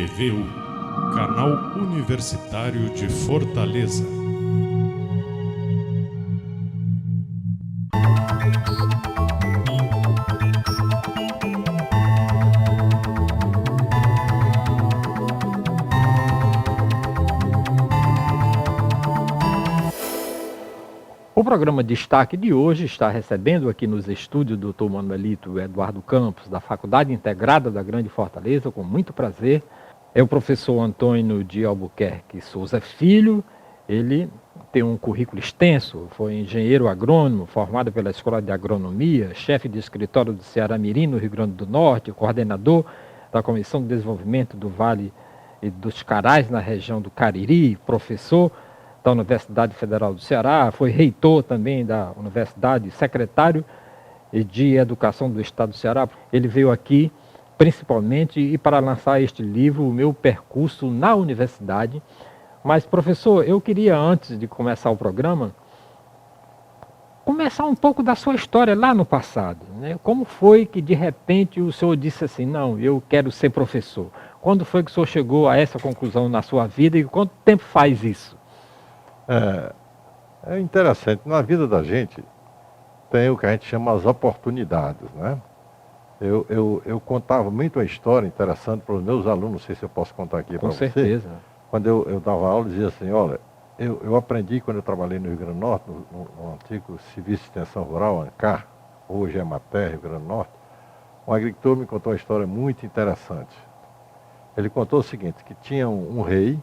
PVU, Canal Universitário de Fortaleza. O programa Destaque de hoje está recebendo aqui nos estúdios do Dr. Manuelito Eduardo Campos, da Faculdade Integrada da Grande Fortaleza, com muito prazer. É o professor Antônio de Albuquerque Souza Filho. Ele tem um currículo extenso, foi engenheiro agrônomo, formado pela Escola de Agronomia, chefe de escritório do Ceará Mirim, no Rio Grande do Norte, coordenador da Comissão de Desenvolvimento do Vale e dos Carais, na região do Cariri, professor da Universidade Federal do Ceará, foi reitor também da universidade, secretário de Educação do Estado do Ceará. Ele veio aqui principalmente e para lançar este livro, O Meu Percurso na Universidade. Mas, professor, eu queria, antes de começar o programa, começar um pouco da sua história lá no passado, né? Como foi que, de repente, o senhor disse assim, não, eu quero ser professor? Quando foi que o senhor chegou a essa conclusão na sua vida e quanto tempo faz isso? É interessante, na vida da gente tem o que a gente chama as oportunidades, né? Eu contava muito a história interessante para os meus alunos, não sei se eu posso contar aqui para você. Com certeza. Quando eu dava aula, eu dizia assim, olha, eu aprendi quando eu trabalhei no Rio Grande do Norte, no antigo Serviço de Extensão Rural, ANCAR, hoje é Emater, Rio Grande do Norte, um agricultor me contou uma história muito interessante. Ele contou o seguinte, que tinha um rei,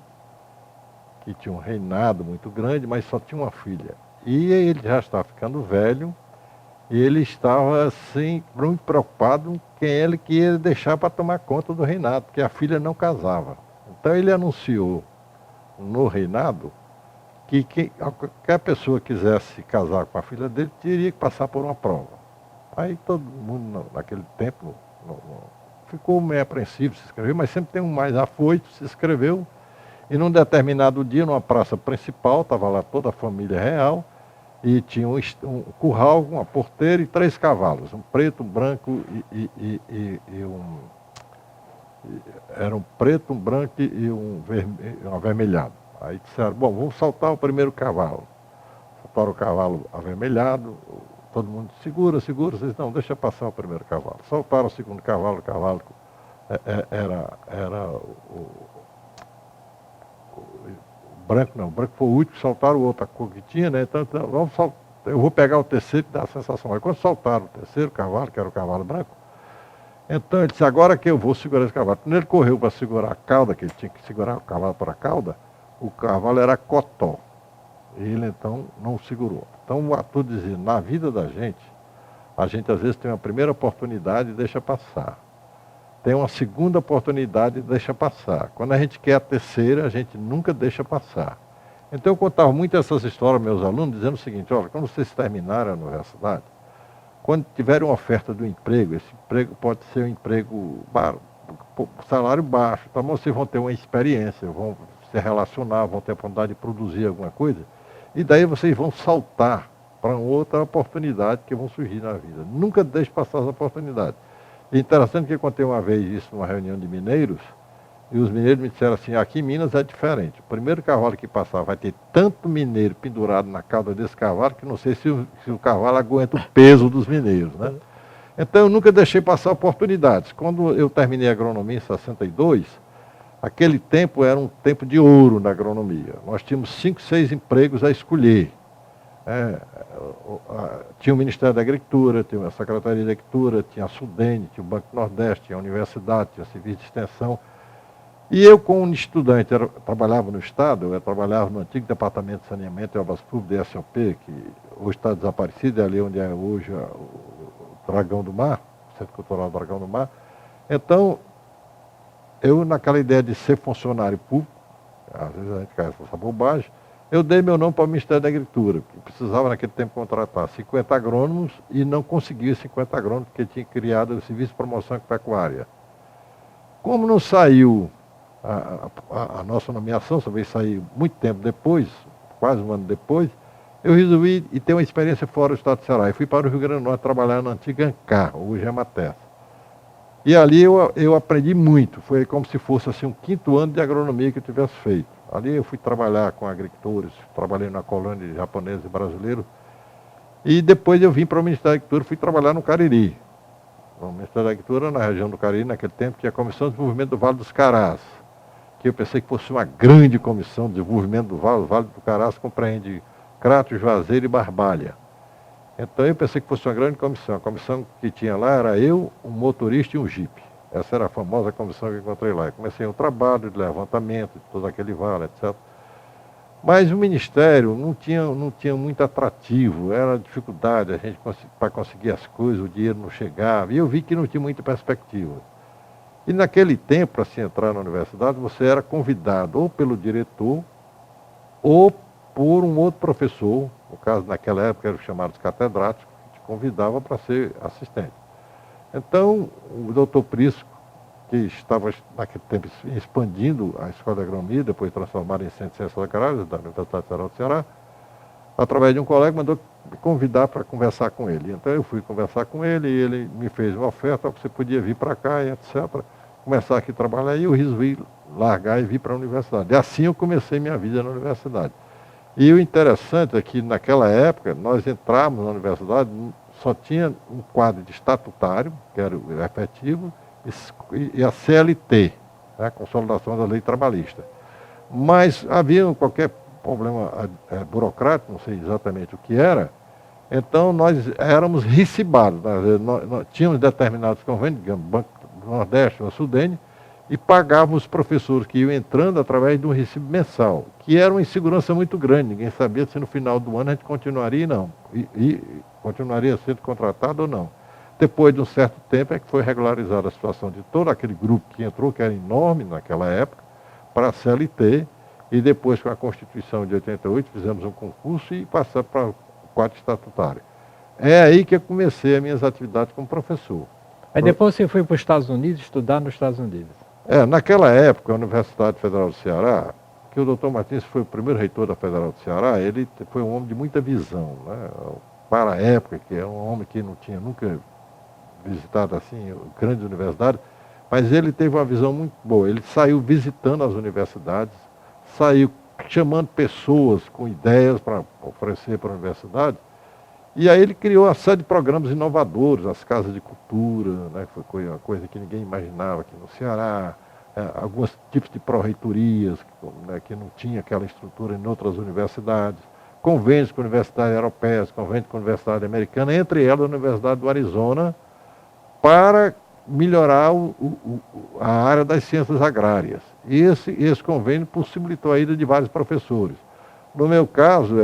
que tinha um reinado muito grande, mas só tinha uma filha. E ele já estava ficando velho, e ele estava assim, muito preocupado com quem ele queria deixar para tomar conta do reinado, porque a filha não casava. Então ele anunciou no reinado que qualquer pessoa que quisesse casar com a filha dele teria que passar por uma prova. Aí todo mundo naquele tempo ficou meio apreensivo, se inscreveu, mas sempre tem um mais afoito, se inscreveu. E num determinado dia, numa praça principal, estava lá toda a família real, e tinha um curral, uma porteira e 3 cavalos, um preto, um branco era um preto, um branco e um avermelhado. Aí disseram, bom, vamos saltar o primeiro cavalo. Saltaram o cavalo avermelhado, todo mundo, segura, vocês não, deixa passar o primeiro cavalo. Saltaram o segundo cavalo, o cavalo era branco não, o branco foi o último, saltaram o outro, a cor que tinha, né? Então vamos saltar, eu vou pegar o terceiro e dar a sensação. Aí quando saltaram o terceiro cavalo, que era o cavalo branco, então ele disse, agora que eu vou segurar esse cavalo. Quando ele correu para segurar a cauda, que ele tinha que segurar o cavalo para a cauda, o cavalo era cotó. E ele então não segurou. Então o ator dizia, na vida da gente, a gente às vezes tem uma primeira oportunidade e deixa passar. Tem uma segunda oportunidade e deixa passar. Quando a gente quer a terceira, a gente nunca deixa passar. Então eu contava muito essas histórias aos meus alunos, dizendo o seguinte, olha, quando vocês terminarem a universidade, quando tiverem uma oferta do emprego, esse emprego pode ser um emprego salário baixo, então vocês vão ter uma experiência, vão se relacionar, vão ter a oportunidade de produzir alguma coisa, e daí vocês vão saltar para outra oportunidade que vão surgir na vida. Nunca deixe passar as oportunidades. É interessante que eu contei uma vez isso numa reunião de mineiros, e os mineiros me disseram assim, aqui em Minas é diferente. O primeiro cavalo que passar vai ter tanto mineiro pendurado na cauda desse cavalo, que não sei se o cavalo aguenta o peso dos mineiros, né? Então eu nunca deixei passar oportunidades. Quando eu terminei a agronomia em 62, aquele tempo era um tempo de ouro na agronomia. Nós tínhamos 5, 6 empregos a escolher. Tinha o Ministério da Agricultura, tinha a Secretaria de Agricultura, tinha a Sudene, tinha o Banco do Nordeste, tinha a Universidade, tinha o Serviço de Extensão. E eu, como estudante, trabalhava no Estado, eu trabalhava no antigo Departamento de Saneamento e Obras Públicas, DSOP, que hoje está desaparecido, é ali onde é hoje o Dragão do Mar, o Centro Cultural Dragão do Mar. Então, eu, naquela ideia de ser funcionário público, às vezes a gente cai nessa bobagem, eu dei meu nome para o Ministério da Agricultura, que precisava naquele tempo contratar 50 agrônomos e não conseguia 50 agrônomos, porque tinha criado o Serviço de Promoção Agropecuária. Como não saiu a nossa nomeação, só veio sair muito tempo depois, quase um ano depois, eu resolvi ter uma experiência fora do estado do Ceará. E fui para o Rio Grande do Norte trabalhar na antiga ANCAR, hoje é Emater. E ali eu aprendi muito, foi como se fosse assim, um 5º ano de agronomia que eu tivesse feito. Ali eu fui trabalhar com agricultores, trabalhei na colônia de japoneses e brasileiros, e depois eu vim para o Ministério da Agricultura, fui trabalhar no Cariri. O Ministério da Agricultura, na região do Cariri, naquele tempo, tinha a Comissão de Desenvolvimento do Vale dos Carás, que eu pensei que fosse uma grande comissão de desenvolvimento do Vale. O Vale do Carás compreende Crato, Juazeiro e Barbalha. Então eu pensei que fosse uma grande comissão. A comissão que tinha lá era eu, um motorista e um jipe. Essa era a famosa comissão que eu encontrei lá. Eu comecei o trabalho de levantamento de todo aquele vale, etc. Mas o Ministério não tinha muito atrativo, era dificuldade a gente para conseguir as coisas, o dinheiro não chegava, e eu vi que não tinha muita perspectiva. E naquele tempo, para se entrar na universidade, você era convidado ou pelo diretor, ou por um outro professor, no caso naquela época eram chamados catedráticos, que te convidava para ser assistente. Então, o doutor Prisco, que estava naquele tempo expandindo a Escola de Agronomia, depois transformada em Centro de Ciências Agrárias da Universidade Federal do Ceará, através de um colega, mandou me convidar para conversar com ele. Então eu fui conversar com ele e ele me fez uma oferta, você podia vir para cá e etc. Começar aqui a trabalhar e eu resolvi largar e vir para a universidade. E assim eu comecei minha vida na universidade. E o interessante é que naquela época nós entramos na universidade, só tinha um quadro de estatutário, que era o efetivo, e a CLT, né, a Consolidação da Lei Trabalhista. Mas havia qualquer problema burocrático, não sei exatamente o que era, então nós éramos recibados. Nós tínhamos determinados convênios, digamos, Banco do Nordeste, o Sudene, e pagávamos os professores que iam entrando através de um recibo mensal, que era uma insegurança muito grande, ninguém sabia se no final do ano a gente continuaria e continuaria sendo contratado ou não. Depois de um certo tempo é que foi regularizada a situação de todo aquele grupo que entrou, que era enorme naquela época, para a CLT, e depois com a Constituição de 88 fizemos um concurso e passamos para o quadro estatutário. É aí que eu comecei as minhas atividades como professor. Aí depois você foi para os Estados Unidos, estudar nos Estados Unidos. Naquela época, a Universidade Federal do Ceará, que o doutor Martins foi o primeiro reitor da Federal do Ceará, ele foi um homem de muita visão, né? Para a época, que é um homem que não tinha nunca visitado assim grandes universidades, mas ele teve uma visão muito boa. Ele saiu visitando as universidades, saiu chamando pessoas com ideias para oferecer para a universidade, e aí ele criou uma série de programas inovadores, as casas de cultura, né, que foi uma coisa que ninguém imaginava aqui no Ceará, alguns tipos de pró-reitorias, né, que não tinha aquela estrutura em outras universidades, convênios com universidades europeias, convênios com universidade americana, entre elas a Universidade do Arizona, para melhorar a área das ciências agrárias. E esse convênio possibilitou a ida de vários professores. No meu caso,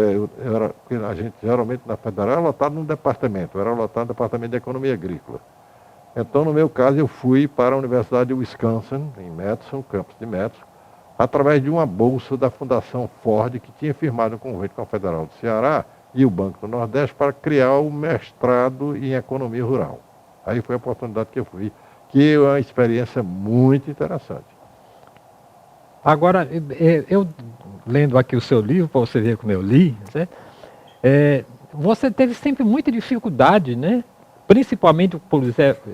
a gente geralmente na Federal era lotado num departamento, eu era lotado no Departamento de Economia Agrícola. Então, no meu caso, eu fui para a Universidade de Wisconsin, em Madison, campus de Madison, através de uma bolsa da Fundação Ford, que tinha firmado um convênio com a Federal do Ceará e o Banco do Nordeste para criar o mestrado em Economia Rural. Aí foi a oportunidade que eu fui, que é uma experiência muito interessante. Agora, eu lendo aqui o seu livro, para você ver como eu li, né? Você teve sempre muita dificuldade, né? Principalmente, por exemplo,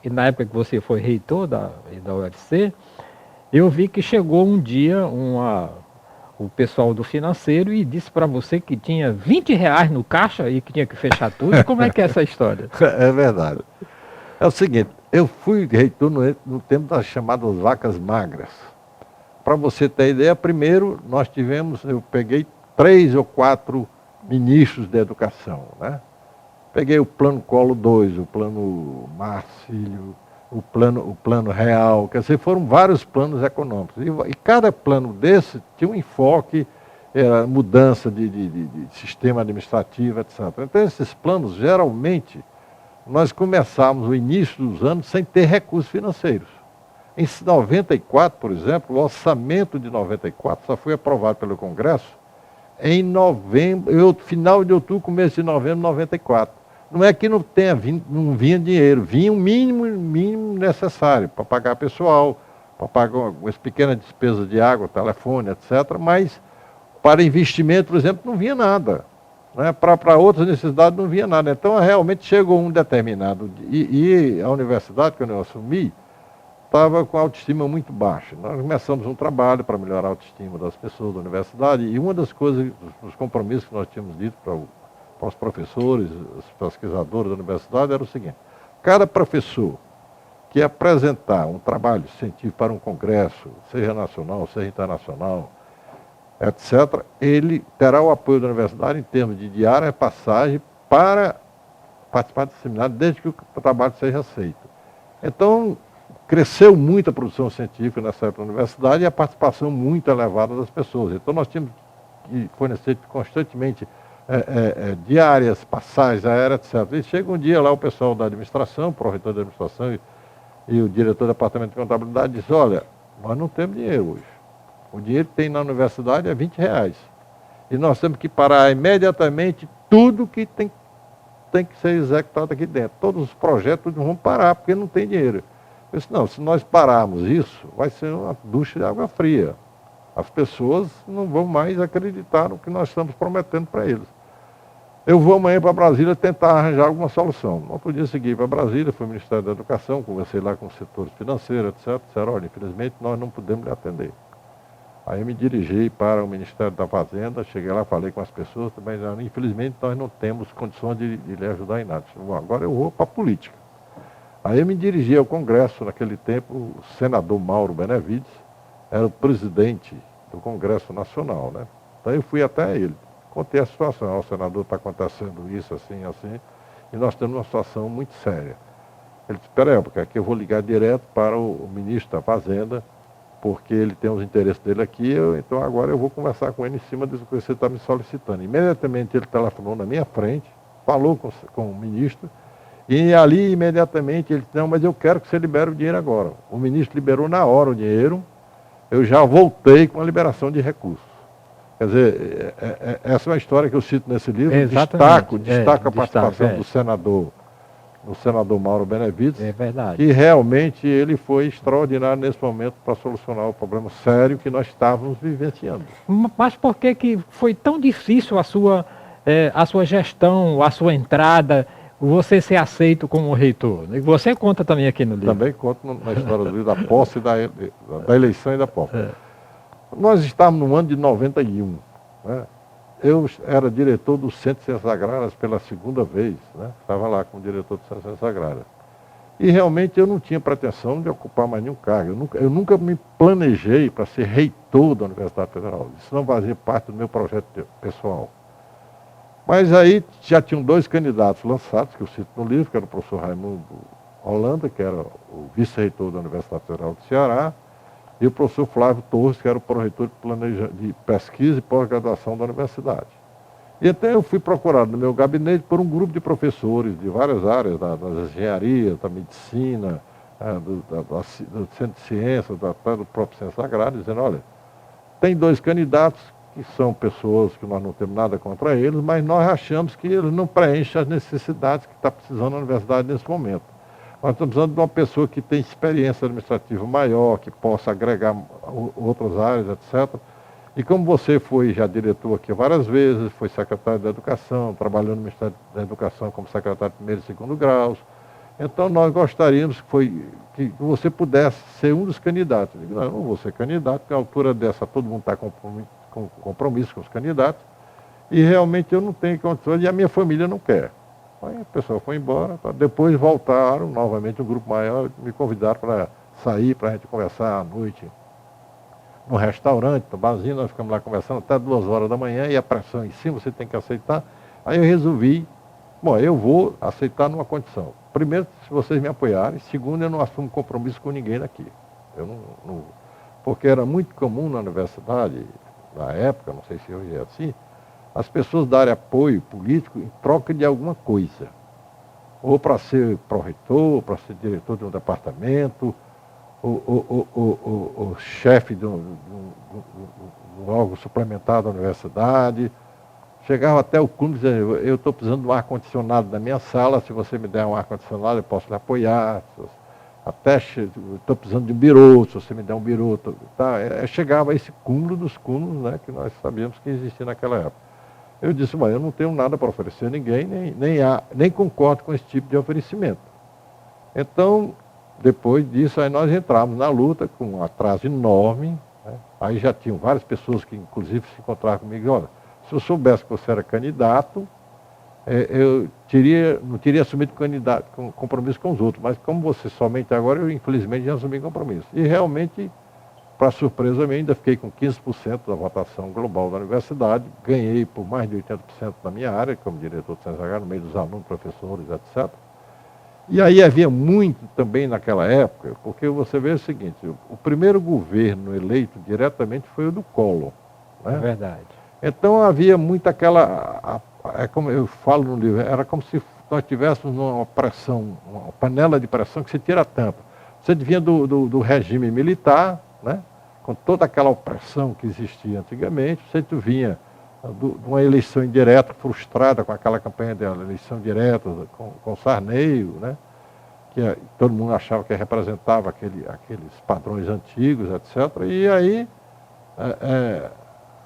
na época que você foi reitor da UFC, eu vi que chegou um dia o pessoal do financeiro e disse para você que tinha R$20 no caixa e que tinha que fechar tudo. Como é que é essa história? É verdade. É o seguinte, eu fui reitor no tempo das chamadas vacas magras. Para você ter ideia, primeiro eu peguei 3 ou 4 ministros da educação, né? Peguei o Plano Collor II, o Plano Marcílio, o plano Real, quer dizer, foram vários planos econômicos. E cada plano desse tinha um enfoque, era mudança de sistema administrativo, etc. Então, esses planos, geralmente, nós começávamos o início dos anos sem ter recursos financeiros. Em 94, por exemplo, o orçamento de 94 só foi aprovado pelo Congresso em final de outubro, começo de novembro de 94. Não é que não vinha dinheiro, vinha o mínimo necessário para pagar pessoal, para pagar algumas pequenas despesas de água, telefone, etc. Mas para investimento, por exemplo, não vinha nada. Né? Para outras necessidades não vinha nada. Então, realmente chegou um determinado... E a universidade, quando eu assumi, estava com a autoestima muito baixa. Nós começamos um trabalho para melhorar a autoestima das pessoas da universidade, e uma das coisas, os compromissos que nós tínhamos dito para os professores, os pesquisadores da universidade, era o seguinte: cada professor que apresentar um trabalho científico para um congresso, seja nacional, seja internacional, etc., ele terá o apoio da universidade em termos de diária, passagem, para participar desse seminário, desde que o trabalho seja aceito. Então, cresceu muito a produção científica nessa época da universidade e a participação muito elevada das pessoas. Então, nós tínhamos que fornecer constantemente diárias, passagens aéreas, etc. E chega um dia lá o pessoal da administração, o pró-reitor da administração e o diretor do departamento de contabilidade diz: olha, nós não temos dinheiro hoje. O dinheiro que tem na universidade é R$20. E nós temos que parar imediatamente tudo que tem que ser executado aqui dentro. Todos os projetos vão parar, porque não tem dinheiro. Eu disse: não, se nós pararmos isso, vai ser uma ducha de água fria. As pessoas não vão mais acreditar no que nós estamos prometendo para eles. Eu vou amanhã para Brasília tentar arranjar alguma solução. No outro dia segui para Brasília, fui ao Ministério da Educação, conversei lá com os setores financeiros, etc. Disseram: olha, infelizmente nós não podemos lhe atender. Aí eu me dirigi para o Ministério da Fazenda, cheguei lá, falei com as pessoas, também disseram: infelizmente nós não temos condições de lhe ajudar em nada. Disse: bom, agora eu vou para a política. Aí eu me dirigi ao Congresso, naquele tempo, o senador Mauro Benevides era o presidente do Congresso Nacional, né? Então eu fui até ele, contei a situação: o senador, está acontecendo isso, assim, assim, e nós temos uma situação muito séria. Ele disse: espera aí, porque aqui eu vou ligar direto para o ministro da Fazenda, porque ele tem os interesses dele aqui, então agora eu vou conversar com ele em cima disso que você está me solicitando. Imediatamente ele telefonou na minha frente, falou com o ministro, e ali imediatamente ele disse: não, mas eu quero que você libere o dinheiro agora. O ministro liberou na hora o dinheiro, eu já voltei com a liberação de recursos. Quer dizer, essa é uma história que eu cito nesse livro, destaco a participação do senador Mauro Benevides, que realmente ele foi extraordinário nesse momento para solucionar o problema sério que nós estávamos vivenciando. Mas por que foi tão difícil a sua gestão, a sua entrada, você ser aceito como reitor? E você conta também aqui no livro. Também conto na história do livro da posse, da eleição e da posse. Nós estávamos no ano de 91, né? Eu era diretor do Centro de Ciências Agrárias pela segunda vez, né? Estava lá como diretor do Centro de Ciências Agrárias. E realmente eu não tinha pretensão de ocupar mais nenhum cargo. Eu nunca me planejei para ser reitor da Universidade Federal. Isso não fazia parte do meu projeto pessoal. Mas aí já tinham dois candidatos lançados, que eu cito no livro, que era o professor Raimundo Holanda, que era o vice-reitor da Universidade Federal do Ceará, e o professor Flávio Torres, que era o pró-reitor de pesquisa e pós-graduação da universidade. E então eu fui procurado no meu gabinete por um grupo de professores de várias áreas, das engenharias, da medicina, do centro de ciências, do próprio Ciências Agrárias, dizendo: olha, tem dois candidatos que são pessoas que nós não temos nada contra eles, mas nós achamos que eles não preenchem as necessidades que está precisando a universidade nesse momento. Nós estamos precisando de uma pessoa que tem experiência administrativa maior, que possa agregar outras áreas, etc. E como você foi já diretor aqui várias vezes, foi secretário da Educação, trabalhou no Ministério da Educação como secretário de primeiro e segundo graus, então nós gostaríamos que você pudesse ser um dos candidatos. Eu digo: não, eu não vou ser candidato, porque a altura dessa todo mundo está com compromisso com os candidatos, e realmente eu não tenho condições, e a minha família não quer. Aí a pessoa foi embora, depois voltaram novamente, um grupo maior, me convidaram para sair, para a gente conversar à noite no restaurante, no barzinho, nós ficamos lá conversando até 2 horas da manhã, e a pressão em cima, você tem que aceitar. Aí eu resolvi: bom, eu vou aceitar numa condição. Primeiro, se vocês me apoiarem. Segundo, eu não assumo compromisso com ninguém daqui. Eu não, porque era muito comum na universidade, na época, não sei se hoje é assim, as pessoas darem apoio político em troca de alguma coisa. Ou para ser pró-reitor, ou para ser diretor de um departamento, ou chefe de um órgão suplementar da universidade. Chegava até o cúmulo de dizer: eu estou precisando de um ar-condicionado na minha sala, se você me der um ar-condicionado eu posso lhe apoiar. Até estou precisando de um birô, se você me der um birô. Tá? Chegava a esse cúmulo dos cúmulos, né, que nós sabíamos que existia naquela época. Eu disse: mas eu não tenho nada para oferecer a ninguém, nem concordo com esse tipo de oferecimento. Então, depois disso, aí nós entramos na luta com um atraso enorme, né? Aí já tinham várias pessoas que, inclusive, se encontraram comigo, olha, se eu soubesse que você era candidato, eu não teria assumido compromisso com os outros, mas como você somente agora, eu infelizmente já assumi compromisso. E realmente, para surpresa minha, ainda fiquei com 15% da votação global da universidade, ganhei por mais de 80% da minha área, como diretor de CNH, no meio dos alunos, professores, etc. E aí havia muito também naquela época, porque você vê o seguinte, o primeiro governo eleito diretamente foi o do Collor. Né? É verdade. Então havia muito aquela, como eu falo no livro, era como se nós tivéssemos uma pressão, uma panela de pressão que se tira a tampa. Você vinha do regime militar, né? Com toda aquela opressão que existia antigamente, você vinha de uma eleição indireta frustrada com aquela campanha da eleição direta com Sarney, né? Que todo mundo achava que representava aqueles padrões antigos, etc. E aí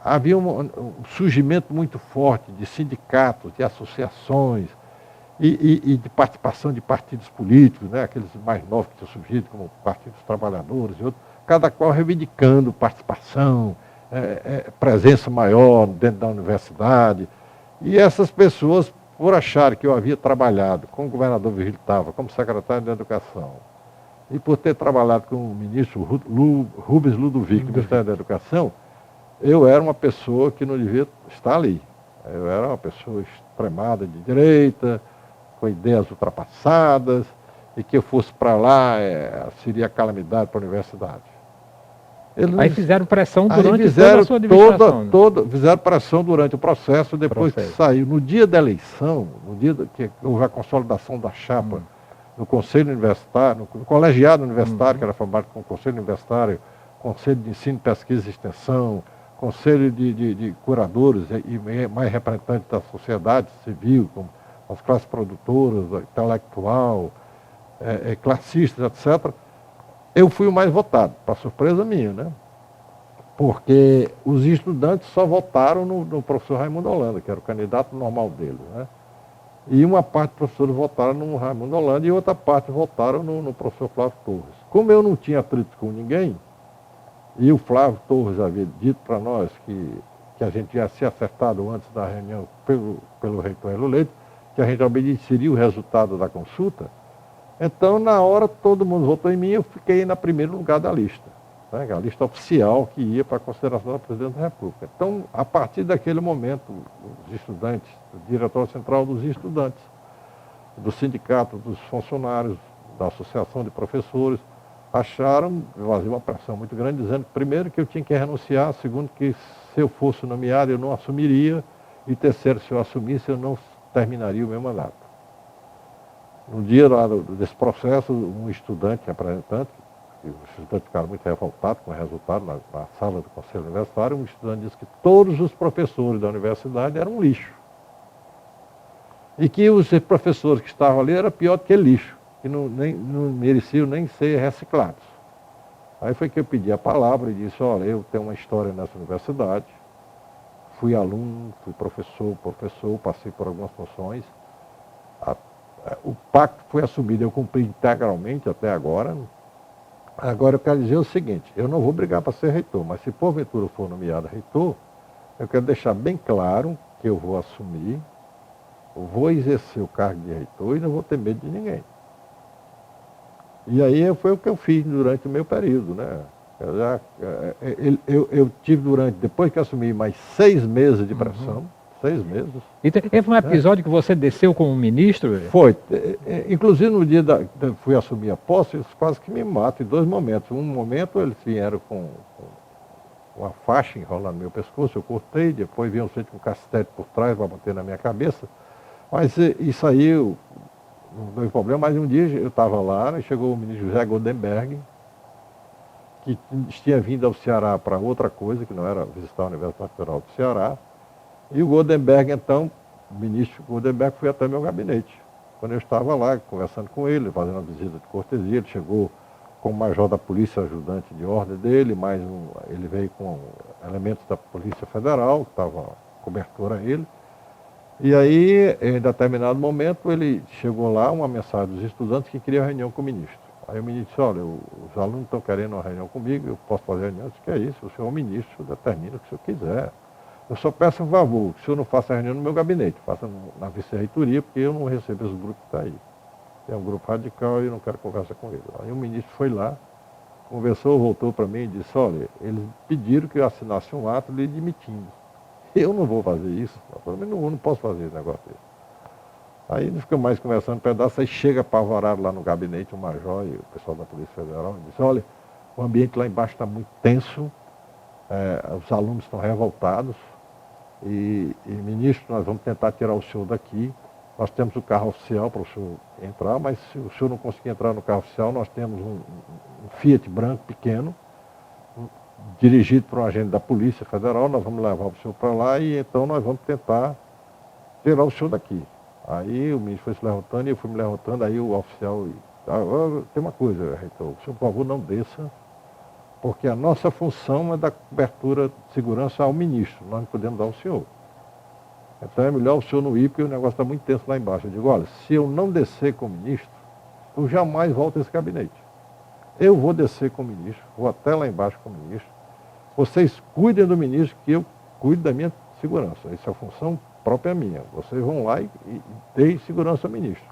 havia um surgimento muito forte de sindicatos, de associações e de participação de partidos políticos, né? Aqueles mais novos que tinham surgido, como o Partido dos Trabalhadores e outros, cada qual reivindicando participação, presença maior dentro da universidade. E essas pessoas, por acharem que eu havia trabalhado com o governador Virgílio Távora como secretário de Educação, e por ter trabalhado com o ministro Rubens Ludovico, Ministério da Educação, eu era uma pessoa que não devia estar ali. Eu era uma pessoa extremada de direita, com ideias ultrapassadas, e que eu fosse para lá seria calamidade para a universidade. Aí fizeram pressão durante toda a sua administração. Fizeram pressão durante o processo, depois que saiu. No dia da eleição, no dia que houve a consolidação da chapa no Conselho Universitário, no colegiado universitário, que era formado com o Conselho Universitário, Conselho de Ensino, Pesquisa e Extensão, Conselho de Curadores e mais representantes da sociedade civil, como as classes produtoras, intelectual, classistas, etc., eu fui o mais votado, para surpresa minha, né? Porque os estudantes só votaram no professor Raimundo Holanda, que era o candidato normal deles, né? E uma parte dos professores votaram no Raimundo Holanda e outra parte votaram no professor Flávio Torres. Como eu não tinha atrito com ninguém, e o Flávio Torres havia dito para nós que a gente tinha se acertado antes da reunião pelo reitor Hélio Leite, que a gente obedeceria o resultado da consulta, então, na hora, todo mundo votou em mim e eu fiquei no primeiro lugar da lista, né? A lista oficial que ia para a consideração da Presidente da República. Então, a partir daquele momento, os estudantes, o diretor central dos estudantes, do sindicato dos funcionários, da associação de professores, acharam, fazia uma pressão muito grande, dizendo, primeiro, que eu tinha que renunciar, segundo, que se eu fosse nomeado, eu não assumiria, e terceiro, se eu assumisse, eu não terminaria o meu mandato. No dia lá desse processo, um estudante, representante, os estudantes ficaram muito revoltados com o resultado na sala do Conselho Universitário, um estudante disse que todos os professores da universidade eram um lixo. E que os professores que estavam ali eram pior do que lixo, que não mereciam nem ser reciclados. Aí foi que eu pedi a palavra e disse, olha, eu tenho uma história nessa universidade, fui aluno, fui professor, passei por algumas funções. O pacto foi assumido, eu cumpri integralmente até agora. Agora eu quero dizer o seguinte, eu não vou brigar para ser reitor, mas se porventura eu for nomeado reitor, eu quero deixar bem claro que eu vou assumir, eu vou exercer o cargo de reitor e não vou ter medo de ninguém. E aí foi o que eu fiz durante o meu período, né? Eu tive depois que assumi, mais 6 meses de pressão, 6 meses. E teve um episódio que você desceu como ministro? Foi. Inclusive no dia que fui assumir a posse, eles quase que me matam em 2 momentos. Um momento eles vieram com uma faixa enrolando no meu pescoço, eu cortei, depois vinham com um castete por trás para bater na minha cabeça. Mas isso aí não deu problema, mas um dia eu estava lá, e chegou o ministro José Goldenberg, que tinha vindo ao Ceará para outra coisa, que não era visitar a Universidade Federal do Ceará. E o Goldenberg, então, o ministro Goldenberg foi até meu gabinete. Quando eu estava lá, conversando com ele, fazendo uma visita de cortesia, ele chegou com o major da Polícia Ajudante de Ordem dele, ele veio com elementos da Polícia Federal, que estava cobertura a ele. E aí, em determinado momento, ele chegou lá, uma mensagem dos estudantes que queria reunião com o ministro. Aí o ministro disse, olha, os alunos estão querendo uma reunião comigo, eu posso fazer a reunião? Eu disse, que é isso, o senhor é o ministro, determina o que o senhor quiser. Eu só peço um favor, que o senhor não faça a reunião no meu gabinete, faça na vice-reitoria, porque eu não recebo esse grupo que está aí. É um grupo radical e eu não quero conversa com ele. Aí o ministro foi lá, conversou, voltou para mim e disse, olha, eles pediram que eu assinasse um ato lhe demitindo. Eu não vou fazer isso, eu não posso fazer esse negócio desse. Aí não fica mais conversando um pedaço, aí chega apavorado lá no gabinete o major e o pessoal da Polícia Federal e diz, olha, o ambiente lá embaixo está muito tenso, os alunos estão revoltados e ministro, nós vamos tentar tirar o senhor daqui. Nós temos o carro oficial para o senhor entrar, mas se o senhor não conseguir entrar no carro oficial, nós temos um Fiat branco pequeno, dirigido por um agente da Polícia Federal, nós vamos levar o senhor para lá e então nós vamos tentar tirar o senhor daqui. Aí o ministro foi se levantando e eu fui me levantando, aí o oficial, tem uma coisa, reitor, o senhor, por favor, não desça, porque a nossa função é dar cobertura de segurança ao ministro, nós não podemos dar ao senhor. Então é melhor o senhor não ir, porque o negócio está muito tenso lá embaixo. Eu digo, olha, se eu não descer com o ministro, eu jamais volto a esse gabinete. Eu vou descer com o ministro, vou até lá embaixo com o ministro. Vocês cuidem do ministro, que eu cuido da minha segurança. Essa é a função própria minha. Vocês vão lá e deem segurança ao ministro.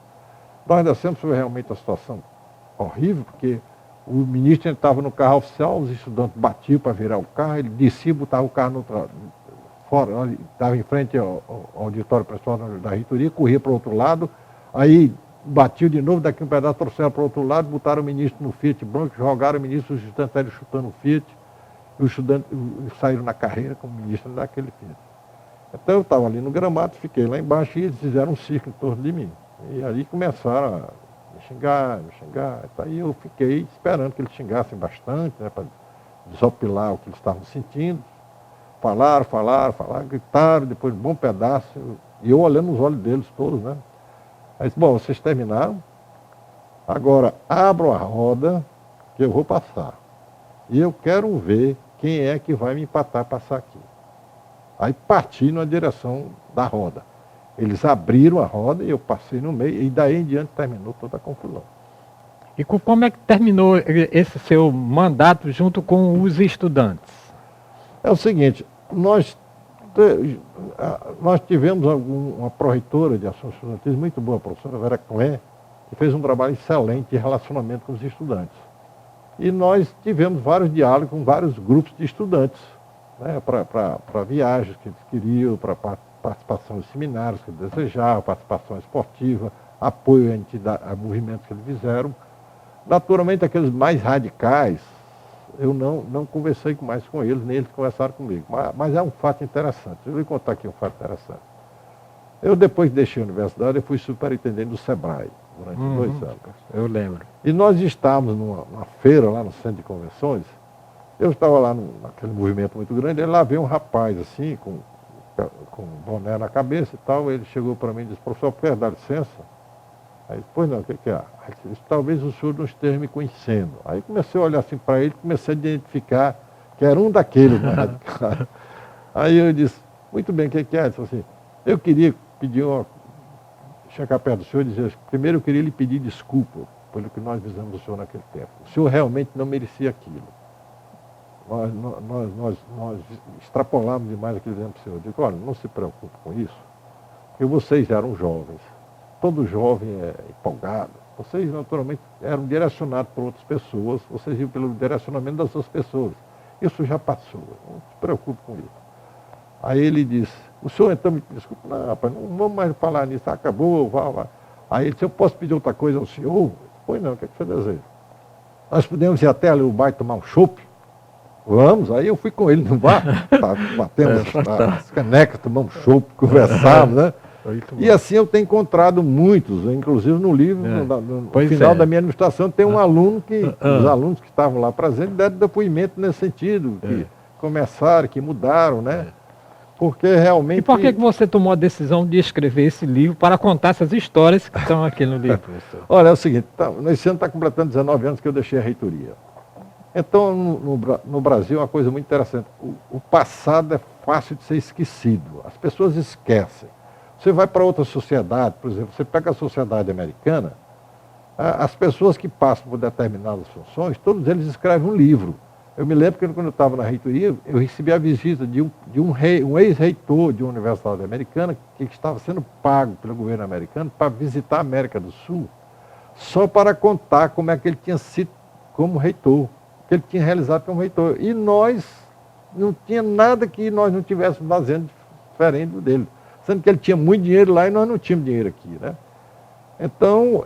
Nós descemos, foi realmente uma situação horrível, porque o ministro estava no carro oficial, os estudantes batiam para virar o carro, ele descia, botava o carro fora, estava em frente ao auditório pessoal da reitoria, corria para o outro lado, aí batiu de novo, daqui um pedaço, trouxeram para o outro lado, botaram o ministro no Fiat branco, jogaram o ministro, os estudantes saíram chutando o Fiat, e os estudantes saíram na carreira com o ministro daquele Fiat. Então eu estava ali no gramado, fiquei lá embaixo e eles fizeram um círculo em torno de mim. E ali começaram a me xingar. Aí eu fiquei esperando que eles xingassem bastante, né, para desopilar o que eles estavam sentindo. Falaram, gritaram, depois de um bom pedaço, e eu olhando nos olhos deles todos, né? Aí disse, bom, vocês terminaram, agora abram a roda que eu vou passar. E eu quero ver quem é que vai me empatar passar aqui. Aí parti na direção da roda. Eles abriram a roda e eu passei no meio, e daí em diante terminou toda a confusão. E como é que terminou esse seu mandato junto com os estudantes? É o seguinte, nós tivemos uma pró-reitora de ações estudantis muito boa, a professora Vera Clé, que fez um trabalho excelente de relacionamento com os estudantes. E nós tivemos vários diálogos com vários grupos de estudantes, né, para viagens que eles queriam, para participação em seminários que eles desejavam, participação esportiva, apoio a movimentos que eles fizeram. Naturalmente, aqueles mais radicais, eu não conversei mais com eles, nem eles conversaram comigo. Mas é um fato interessante. Eu vou contar aqui um fato interessante. Eu, depois que deixei a universidade, eu fui superintendente do SEBRAE durante 2 anos. Eu lembro. E nós estávamos numa feira lá no centro de convenções. Eu estava lá naquele movimento muito grande, e lá veio um rapaz assim, com um boné na cabeça e tal. Ele chegou para mim e disse, professor, quer dar licença? Aí, pois não, o que é? Aí, disse, talvez o senhor não esteja me conhecendo. Aí comecei a olhar assim para ele, comecei a identificar que era um daqueles mais radicais. Aí eu disse, muito bem, o que é? Ele disse assim, eu queria pedir chegar perto do senhor e dizer, primeiro eu queria lhe pedir desculpa pelo que nós fizemos do senhor naquele tempo. O senhor realmente não merecia aquilo. Nós extrapolamos demais aquele tempo do senhor. Eu digo, olha, não se preocupe com isso, porque vocês eram jovens. Todo jovem é empolgado. Vocês, naturalmente, eram direcionados por outras pessoas. Vocês iam pelo direcionamento das outras pessoas. Isso já passou. Não se preocupe com isso. Aí ele disse, o senhor então me desculpa, não, rapaz, não vamos mais falar nisso, acabou, vá. Aí ele disse, eu posso pedir outra coisa ao senhor? Pois não, o que é que você deseja? Nós podemos ir até ali o bar e tomar um chopp? Vamos, aí eu fui com ele no bar, batemos as canecas, tomamos chopp, conversamos, né? E assim eu tenho encontrado muitos, inclusive no livro, no final da minha administração, tem um aluno os alunos que estavam lá presentes deram depoimento nesse sentido, que começaram, que mudaram, né? Porque realmente... E por que você tomou a decisão de escrever esse livro para contar essas histórias que estão aqui no livro, professor? Olha, é o seguinte, esse ano está completando 19 anos que eu deixei a reitoria. Então, no Brasil, é uma coisa muito interessante. O passado é fácil de ser esquecido. As pessoas esquecem. Você vai para outra sociedade, por exemplo, você pega a sociedade americana, As pessoas que passam por determinadas funções, todos eles escrevem um livro. Eu me lembro que quando eu estava na reitoria, eu recebi a visita de um ex-reitor de uma universidade americana que estava sendo pago pelo governo americano para visitar a América do Sul, só para contar como é que ele tinha sido como reitor, o que ele tinha realizado como reitor. E nós, não tinha nada que nós não tivéssemos fazendo diferente do dele. Sendo que ele tinha muito dinheiro lá e nós não tínhamos dinheiro aqui, né? Então,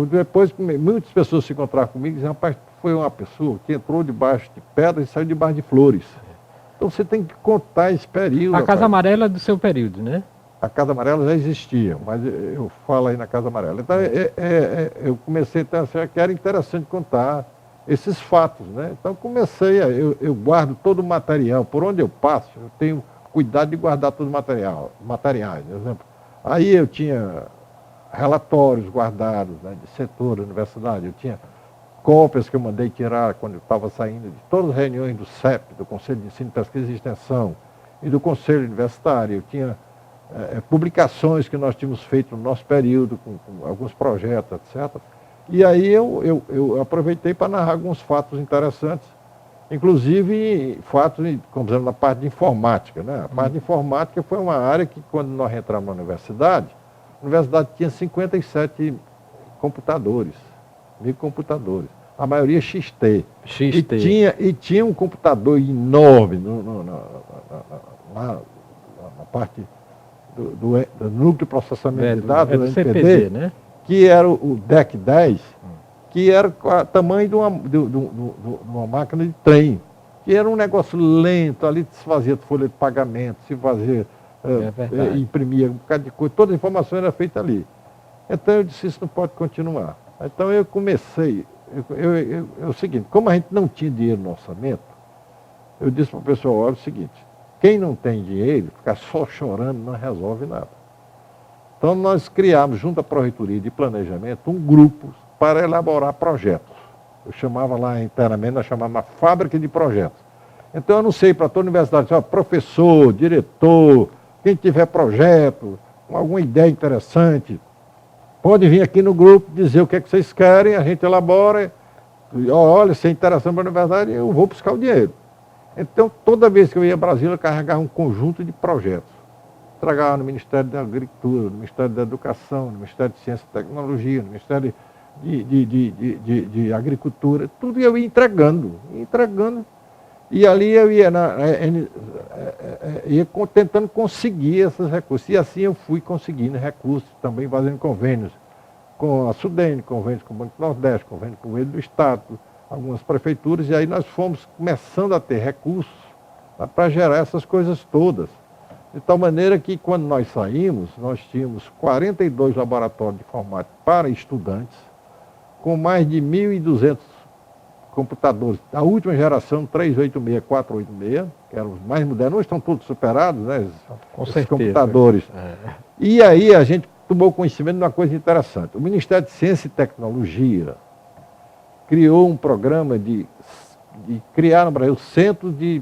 depois, muitas pessoas se encontraram comigo e diziam, rapaz, foi uma pessoa que entrou debaixo de pedras e saiu debaixo de flores. Então, você tem que contar esse período. A Casa Amarela é do seu período, né? A Casa Amarela já existia, mas eu falo aí na Casa Amarela. Então, eu comecei a achar que era interessante contar esses fatos, né? Então, comecei, eu guardo todo o material. Por onde eu passo, eu tenho cuidado de guardar todo o materiais. Por exemplo, aí eu tinha relatórios guardados, né, de setor da universidade, eu tinha cópias que eu mandei tirar quando eu estava saindo de todas as reuniões do CEP, do Conselho de Ensino, Pesquisa e Extensão, e do Conselho Universitário. Eu tinha publicações que nós tínhamos feito no nosso período, com alguns projetos, etc. E aí eu aproveitei para narrar alguns fatos interessantes, inclusive fatos, como exemplo, na parte de informática, né? A parte de informática foi uma área que, quando nós entramos na universidade, a universidade tinha 57 computadores, microcomputadores, a maioria XT. E tinha um computador enorme na parte do núcleo de processamento de dados, do NPD, CPD, né? Que era o DEC 10, que era o tamanho de uma máquina de trem, que era um negócio lento, ali se fazia folha de pagamento, se fazia, imprimia um bocado de coisa, toda a informação era feita ali. Então eu disse, isso não pode continuar. Então eu comecei, é o seguinte, como a gente não tinha dinheiro no orçamento, eu disse para o pessoal, olha o seguinte, quem não tem dinheiro, ficar só chorando não resolve nada. Então nós criamos, junto à Pró-Reitoria de Planejamento, um grupo para elaborar projetos. Eu chamava lá internamente, nós chamávamos uma fábrica de projetos. Então eu anunciei para toda a universidade, professor, diretor, quem tiver projeto, com alguma ideia interessante, pode vir aqui no grupo dizer o que é que vocês querem, a gente elabora, olha, se é interessante para a universidade, eu vou buscar o dinheiro. Então, toda vez que eu ia a Brasília, eu carregava um conjunto de projetos. Entregava no Ministério da Agricultura, no Ministério da Educação, no Ministério de Ciência e Tecnologia, no Ministério de Agricultura, tudo eu ia entregando. E ali eu ia tentando conseguir esses recursos. E assim eu fui conseguindo recursos, também fazendo convênios com a Sudene, convênios com o Banco do Nordeste, convênios com o governo do Estado, algumas prefeituras, e aí nós fomos começando a ter recursos para gerar essas coisas todas. De tal maneira que, quando nós saímos, nós tínhamos 42 laboratórios de informática para estudantes, com mais de 1.200 computadores. A última geração, 386, 486, que eram os mais modernos, hoje estão todos superados, né? Com certeza. Computadores. E aí a gente tomou conhecimento de uma coisa interessante. O Ministério de Ciência e Tecnologia criou um programa de criar no Brasil centros de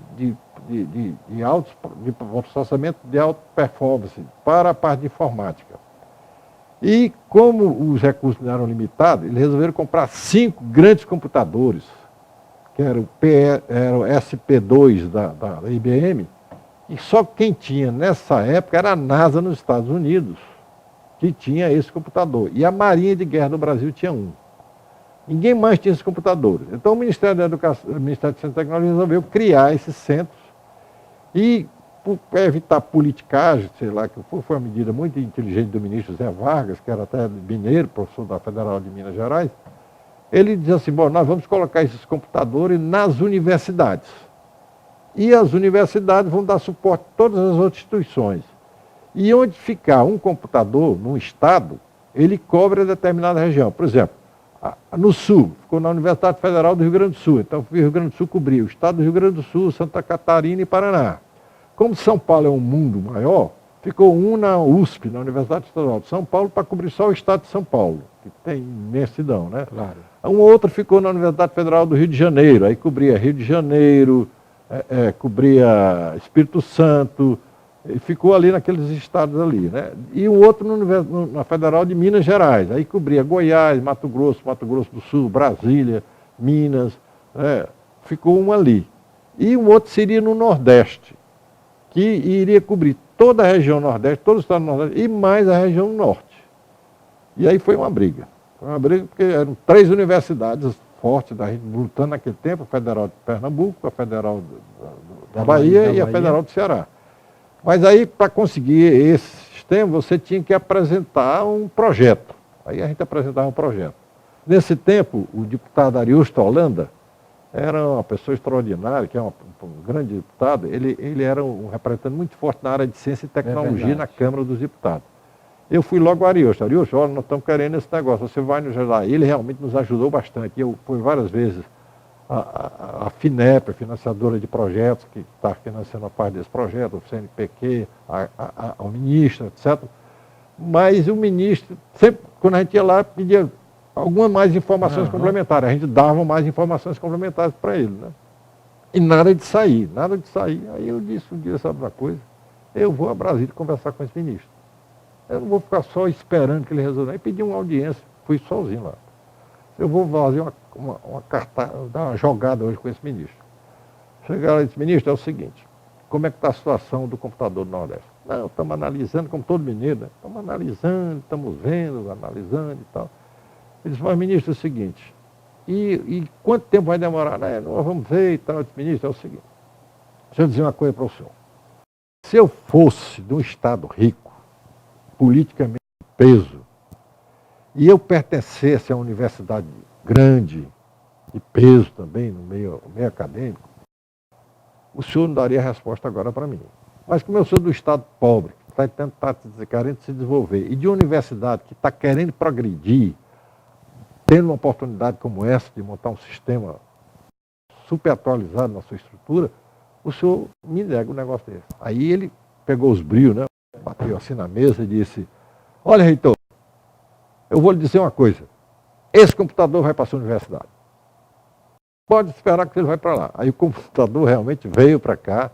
processamento de alta performance para a parte de informática. E como os recursos não eram limitados, eles resolveram comprar 5 grandes computadores, que era o SP2 da IBM, e só quem tinha nessa época era a NASA nos Estados Unidos, que tinha esse computador. E a Marinha de Guerra do Brasil tinha um. Ninguém mais tinha esses computadores. Então o Ministério da Educação, o Ministério de Ciência e Tecnologia resolveu criar esses centros e, para evitar politicagem, sei lá, que foi uma medida muito inteligente do ministro Zé Vargas, que era até mineiro, professor da Federal de Minas Gerais, ele diz assim, bom, nós vamos colocar esses computadores nas universidades. E as universidades vão dar suporte a todas as outras instituições. E onde ficar um computador num estado, ele cobre determinada região. Por exemplo, no Sul, ficou na Universidade Federal do Rio Grande do Sul. Então, o Rio Grande do Sul cobria o estado do Rio Grande do Sul, Santa Catarina e Paraná. Como São Paulo é um mundo maior, ficou um na USP, na Universidade Estadual de São Paulo, para cobrir só o estado de São Paulo, que tem imensidão, né? Claro. Um outro ficou na Universidade Federal do Rio de Janeiro, aí cobria Rio de Janeiro, cobria Espírito Santo, Ele ficou ali naqueles estados ali, né? E o outro na Federal de Minas Gerais. Aí cobria Goiás, Mato Grosso do Sul, Brasília, Minas, né? Ficou um ali. E o outro seria no Nordeste, que iria cobrir toda a região Nordeste, todo o estado do Nordeste, e mais a região Norte. E aí foi uma briga. Foi uma briga porque eram 3 universidades fortes da gente lutando naquele tempo, a Federal de Pernambuco, a Federal da Bahia e a Federal do Ceará. Mas aí, para conseguir esse sistema, você tinha que apresentar um projeto. Aí a gente apresentava um projeto. Nesse tempo, o deputado Ariusto Holanda era uma pessoa extraordinária, que é um grande deputado. Ele era um representante muito forte na área de ciência e tecnologia na Câmara dos Deputados. Eu fui logo ao Ariusto. Ariusto, olha, nós estamos querendo esse negócio, você vai nos ajudar. Ele realmente nos ajudou bastante. Eu fui várias vezes a FINEP, a financiadora de projetos, que está financiando a parte desse projeto, o CNPq, o ministro, etc. Mas o ministro, sempre, quando a gente ia lá, pedia algumas mais informações complementares. A gente dava mais informações complementares para ele, né? E nada de sair, nada de sair. Aí eu disse um dia, sabe uma coisa? Eu vou a Brasília conversar com esse ministro. Eu não vou ficar só esperando que ele resolva. Aí pedi uma audiência, fui sozinho lá. Eu vou fazer uma carta, dar uma jogada hoje com esse ministro. Chegaram e disse, ministro, é o seguinte, como é que está a situação do computador do Nordeste? Não, estamos analisando, como todo mineiro, né? Estamos analisando, estamos vendo, analisando e tal. Ele disse, mas ministro, é o seguinte, e quanto tempo vai demorar? Nós vamos ver e tal. Eu disse, ministro, é o seguinte, deixa eu dizer uma coisa para o senhor. Se eu fosse de um estado rico, politicamente de peso, e eu pertencesse a uma universidade grande, de peso também, no meio acadêmico, o senhor não daria resposta agora para mim. Mas como eu sou do estado pobre, que está querendo se desenvolver, e de uma universidade que está querendo progredir, tendo uma oportunidade como essa de montar um sistema super atualizado na sua estrutura, o senhor me nega um negócio desse. Aí ele pegou os brios, né, bateu assim na mesa e disse, olha, reitor, eu vou lhe dizer uma coisa, esse computador vai para a sua universidade. Pode esperar que ele vai para lá. Aí o computador realmente veio para cá,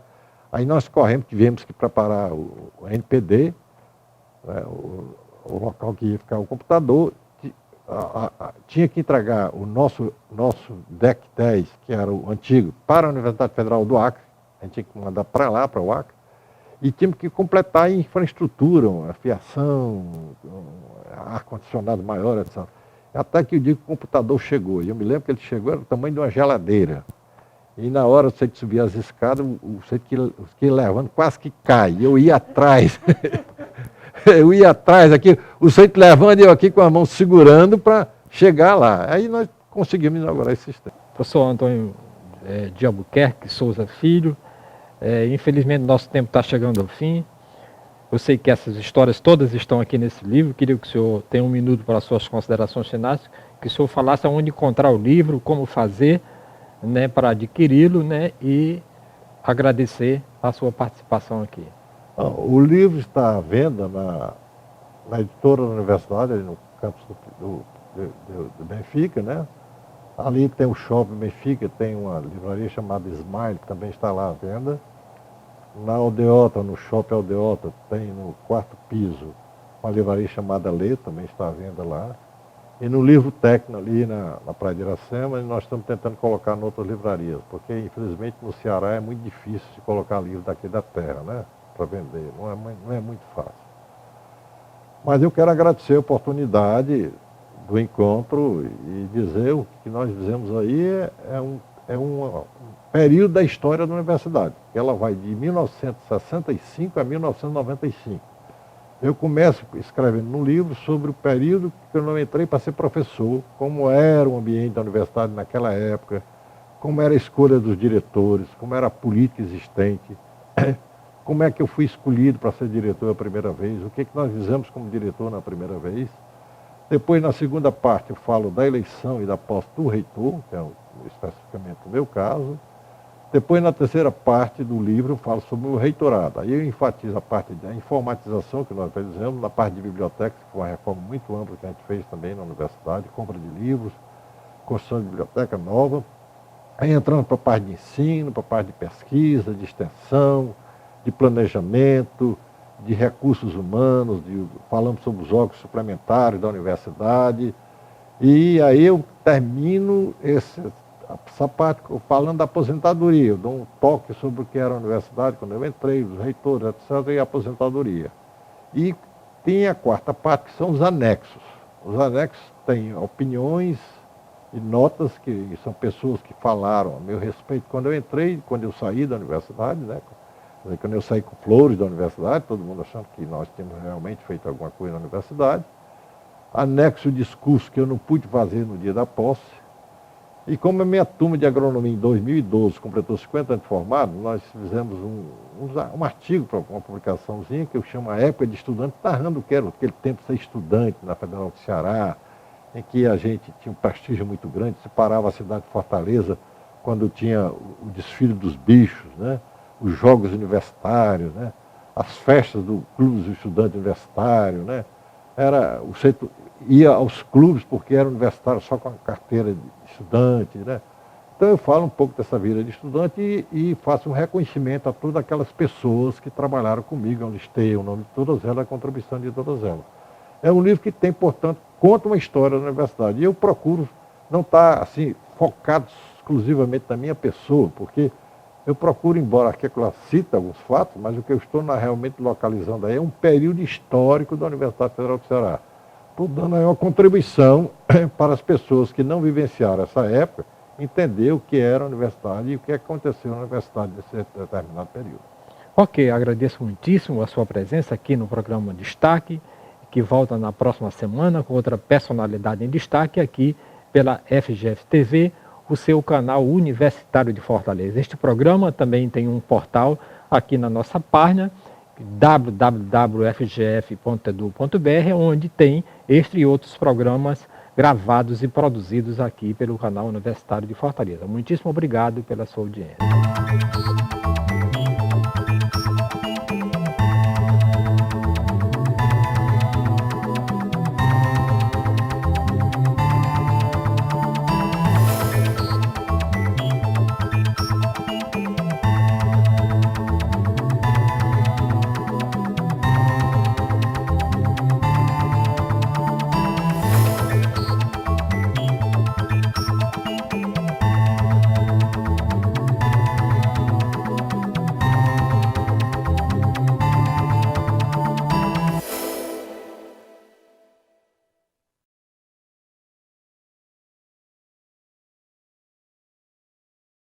aí nós corremos, tivemos que preparar o NPD, né, o local que ia ficar o computador, tinha que entregar o nosso DEC 10, que era o antigo, para a Universidade Federal do Acre, a gente tinha que mandar para lá, para o Acre, e tínhamos que completar a infraestrutura, a fiação, ar-condicionado maior, etc. Até que o dia que o computador chegou, e eu me lembro que ele chegou, era o tamanho de uma geladeira. E na hora você que subia as escadas, você que ia levando quase que cai. Eu ia atrás. Eu ia atrás aqui, o centro levando e eu aqui com a mão segurando para chegar lá. Aí nós conseguimos inaugurar esse sistema. Professor Antônio de Albuquerque Souza Filho, infelizmente nosso tempo está chegando ao fim. Eu sei que essas histórias todas estão aqui nesse livro. Queria que o senhor tenha um minuto para as suas considerações finais, que o senhor falasse onde encontrar o livro, como fazer, né, para adquiri-lo, né, e agradecer a sua participação aqui. O livro está à venda na editora da universidade, ali no campus do Benfica, né? Ali tem o shopping Benfica, tem uma livraria chamada Smile, que também está lá à venda. Na Aldeota, no shopping Aldeota, tem no 4º piso uma livraria chamada Lê, também está à venda lá. E no Livro Tecno, ali na Praia de Iracema, nós estamos tentando colocar em outras livrarias, porque infelizmente no Ceará é muito difícil de colocar livro daqui da terra, né? Para vender, não é muito fácil. Mas eu quero agradecer a oportunidade do encontro e dizer o que nós fizemos aí é um período da história da universidade. Ela vai de 1965 a 1995. Eu começo escrevendo no livro sobre o período que eu não entrei para ser professor, como era o ambiente da universidade naquela época, como era a escolha dos diretores, como era a política existente, como é que eu fui escolhido para ser diretor a primeira vez, o que nós fizemos como diretor na primeira vez. Depois, na segunda parte, eu falo da eleição e da posse do reitor, que é especificamente o meu caso. Depois, na terceira parte do livro, eu falo sobre o reitorado. Aí eu enfatizo a parte da informatização que nós fizemos, na parte de biblioteca, que foi uma reforma muito ampla que a gente fez também na universidade, compra de livros, construção de biblioteca nova. Aí entrando para a parte de ensino, para a parte de pesquisa, de extensão, de planejamento, de recursos humanos, falamos sobre os jogos suplementares da universidade. E aí eu termino essa parte falando da aposentadoria. Eu dou um toque sobre o que era a universidade quando eu entrei, os reitores, etc., e a aposentadoria. E tem a quarta parte, que são os anexos. Os anexos têm opiniões e notas, que são pessoas que falaram a meu respeito quando eu entrei, quando eu saí da universidade, né? Quando eu saí com flores da universidade, todo mundo achando que nós tínhamos realmente feito alguma coisa na universidade. Anexo o discurso que eu não pude fazer no dia da posse. E como a minha turma de agronomia em 2012 completou 50 anos de formado, nós fizemos um artigo para uma publicaçãozinha que eu chamo A Época de Estudante, narrando o que era aquele tempo ser estudante na Federal do Ceará, em que a gente tinha um prestígio muito grande, se parava a cidade de Fortaleza quando tinha o desfile dos bichos, né? Os jogos universitários, né? As festas do Clube dos Estudantes Universitários, né? Ia aos clubes porque era universitário só com a carteira de estudante, né? Então eu falo um pouco dessa vida de estudante e faço um reconhecimento a todas aquelas pessoas que trabalharam comigo, eu listei o nome de todas elas, a contribuição de todas elas. É um livro que tem, portanto, conta uma história da universidade. E eu procuro não estar assim, focado exclusivamente na minha pessoa, porque eu procuro, embora aqui ela cita alguns fatos, mas o que eu estou realmente localizando aí é um período histórico da Universidade Federal do Ceará. Estou dando aí uma contribuição para as pessoas que não vivenciaram essa época, entender o que era a universidade e o que aconteceu na universidade nesse determinado período. Ok, agradeço muitíssimo a sua presença aqui no programa Destaque, que volta na próxima semana com outra personalidade em destaque aqui pela FGF TV, o seu canal universitário de Fortaleza. Este programa também tem um portal aqui na nossa página, www.fgf.edu.br, onde tem este e outros programas gravados e produzidos aqui pelo canal universitário de Fortaleza. Muitíssimo obrigado pela sua audiência.